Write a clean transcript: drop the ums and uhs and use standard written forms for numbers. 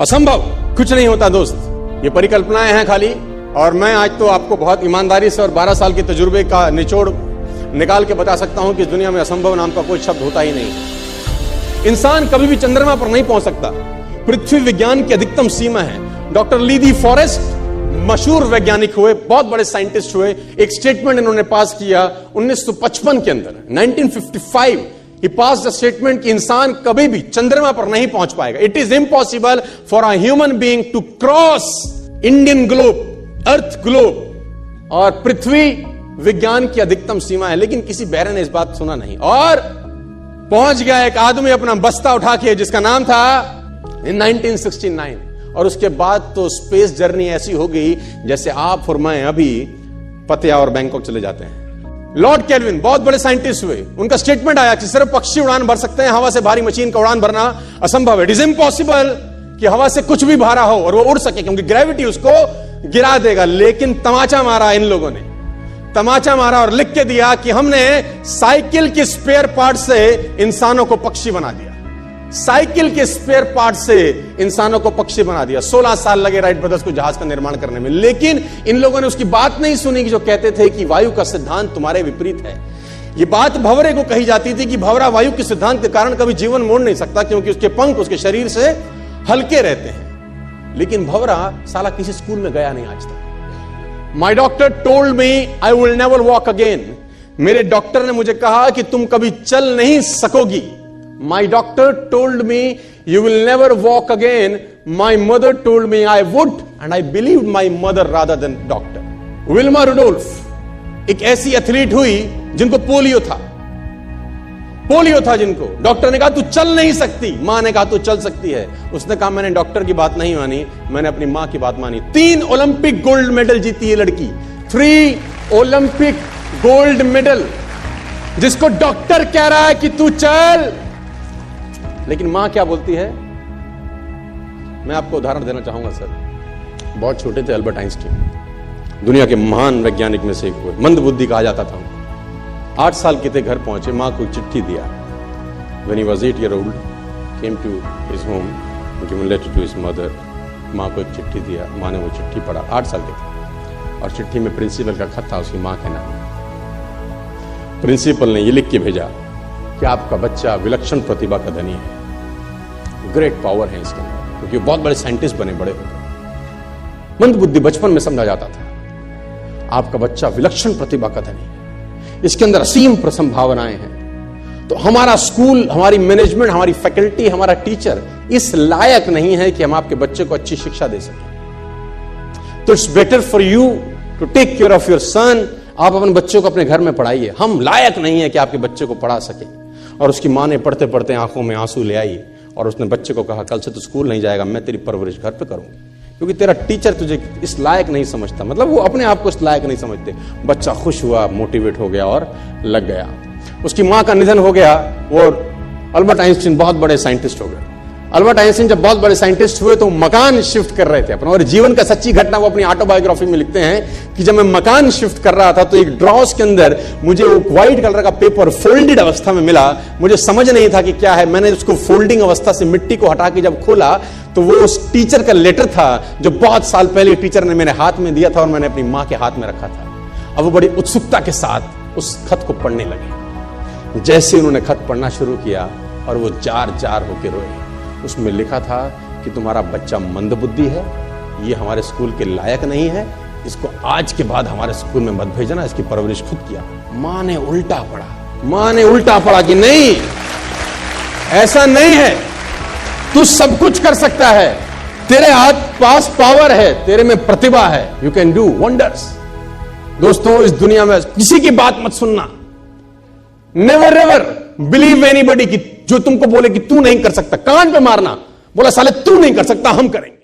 असंभव कुछ नहीं होता दोस्त, ये परिकल्पनाएं हैं खाली। और मैं आज तो आपको बहुत ईमानदारी से और 12 साल के तजुर्बे का निचोड़ निकाल के बता सकता हूं कि इस दुनिया में असंभव नाम का कोई शब्द होता ही नहीं। इंसान कभी भी चंद्रमा पर नहीं पहुंच सकता, पृथ्वी विज्ञान की अधिकतम सीमा है। डॉक्टर ली दी फॉरेस्ट मशहूर वैज्ञानिक हुए, बहुत बड़े साइंटिस्ट हुए। एक स्टेटमेंट इन्होंने पास किया 1955 के अंदर, 1955 he passed a statement कि इंसान कभी भी चंद्रमा पर नहीं पहुंच पाएगा। It is impossible for a human being to cross Indian globe, earth globe. और पृथ्वी विज्ञान की अधिकतम सीमा है, लेकिन किसी बहरे ने इस बात सुना नहीं और पहुंच गया एक आदमी अपना बस्ता उठा के, जिसका नाम था in 1969। और उसके बाद तो स्पेस जर्नी ऐसी हो गई जैसे आप और मैं अभी पतिया और बैंकॉक चले जाते हैं। लॉर्ड केल्विन बहुत बड़े साइंटिस्ट हुए, उनका स्टेटमेंट आया कि सिर्फ पक्षी उड़ान भर सकते हैं, हवा से भारी मशीन का उड़ान भरना असंभव है। इट इज इम्पॉसिबल कि हवा से कुछ भी भारा हो और वो उड़ सके, क्योंकि ग्रेविटी उसको गिरा देगा। लेकिन तमाचा मारा इन लोगों ने, तमाचा मारा और लिख के दिया कि हमने साइकिल के स्पेयर पार्ट से इंसानों को पक्षी बना दिया। साइकिल के स्पेयर पार्ट से इंसानों को पक्षी बना दिया। 16 साल लगे राइट ब्रदर्स को जहाज का निर्माण करने में, लेकिन इन लोगों ने उसकी बात नहीं सुनी कि जो कहते थे कि वायु का सिद्धांत तुम्हारे विपरीत है। यह बात भंवरे को कही जाती थी कि भंवरा वायु के सिद्धांत के कारण कभी जीवन मोड़ नहीं सकता, क्योंकि उसके पंख उसके शरीर से हल्के रहते हैं। लेकिन भंवरा साला किसी स्कूल में गया नहीं आज तक। माई doctor told me I will never walk again. मेरे डॉक्टर ने मुझे कहा कि तुम कभी चल नहीं सकोगी। My doctor told me you will never walk again. My mother told me I would, and I believed my mother rather than doctor. Wilma Rudolph एक ऐसी एथलीट हुई जिनको पोलियो था, जिनको डॉक्टर ने कहा तू चल नहीं सकती, मां ने कहा तू चल सकती है। उसने कहा मैंने डॉक्टर की बात नहीं मानी, मैंने अपनी मां की बात मानी। 3 ओलंपिक गोल्ड मेडल जीती है लड़की, 3 ओलंपिक गोल्ड मेडल, जिसको डॉक्टर कह रहा है कि तू चल। लेकिन मां क्या बोलती है? मैं आपको उदाहरण देना चाहूंगा सर। बहुत छोटे थे अल्बर्ट आइंस्टीन, दुनिया के महान वैज्ञानिक में से एक हुए, मंदबुद्धि कहा जाता था उनको। 8 साल के थे, घर पहुंचे, मां को चिट्ठी दिया। When he was 8 years old, came to his home, given letter to his mother। मां को एक चिट्ठी दिया, मां ने वो चिट्ठी पढ़ा। 8 साल के थे और चिट्ठी में प्रिंसिपल का खत था, उसकी मां के नाम। प्रिंसिपल ने ये लिख के भेजा कि आपका बच्चा विलक्षण प्रतिभा का धनी है, ग्रेट पावर है इसके अंदर, क्योंकि बहुत बड़े साइंटिस्ट बने, बड़े हो गए। मंदबुद्धि बचपन में समझा जाता था। आपका बच्चा विलक्षण प्रतिभा का धनी है, इसके अंदर असीम संभावनाएं हैं। तो हमारा स्कूल, हमारी मैनेजमेंट, हमारी फैकल्टी, हमारा टीचर इस लायक नहीं है कि हम आपके बच्चे को अच्छी शिक्षा दे सकें। तो it's better for you to take care of your son. आप अपने बच्चों को अपने घर में पढ़ाइए, हम लायक नहीं है कि आपके बच्चे को पढ़ा सके। और उसकी मां ने पढ़ते पढ़ते आंखों में आंसू ले आई और उसने बच्चे को कहा कल से तो स्कूल नहीं जाएगा, मैं तेरी परवरिश घर पे करूंगी, क्योंकि तेरा टीचर तुझे इस लायक नहीं समझता। मतलब वो अपने आप को इस लायक नहीं समझते। बच्चा खुश हुआ, मोटिवेट हो गया और लग गया। उसकी मां का निधन हो गया, वो अल्बर्ट आइंस्टीन बहुत बड़े साइंटिस्ट हो गए। अल्बर्ट आइंस्टीन जब बहुत बड़े साइंटिस्ट हुए तो मकान शिफ्ट कर रहे थे अपना, और जीवन का सच्ची घटना वो अपनी ऑटोबायोग्राफी में लिखते हैं कि जब मैं मकान शिफ्ट कर रहा था तो एक ड्रॉस के अंदर मुझे वो व्हाइट कलर का पेपर फोल्डेड अवस्था में मिला। मुझे समझ नहीं था कि क्या है। मैंने उसको फोल्डिंग अवस्था से मिट्टी को हटा के जब खोला तो वो उस टीचर का लेटर था जो बहुत साल पहले टीचर ने मेरे हाथ में दिया था और मैंने अपनी मां के हाथ में रखा था। अब वो बड़ी उत्सुकता के साथ उस खत को पढ़ने लगे। जैसे उन्होंने खत पढ़ना शुरू किया और वो जार जार होकर रोए। उसमें लिखा था कि तुम्हारा बच्चा मंदबुद्धि है, ये हमारे स्कूल के लायक नहीं है, इसको आज के बाद हमारे स्कूल में मत भेजना, इसकी परवरिश खुद किया। मां ने उल्टा पढ़ा कि नहीं, ऐसा नहीं है, तू सब कुछ कर सकता है, तेरे हाथ पास पावर है, तेरे में प्रतिभा है, यू कैन डू वंडर्स। दोस्तों, इस दुनिया में किसी की बात मत सुनना। नेवर एवर बिलीव एनीबॉडी कि जो तुमको बोले कि तू नहीं कर सकता, कान पे मारना, बोला साले तू नहीं कर सकता, हम करेंगे।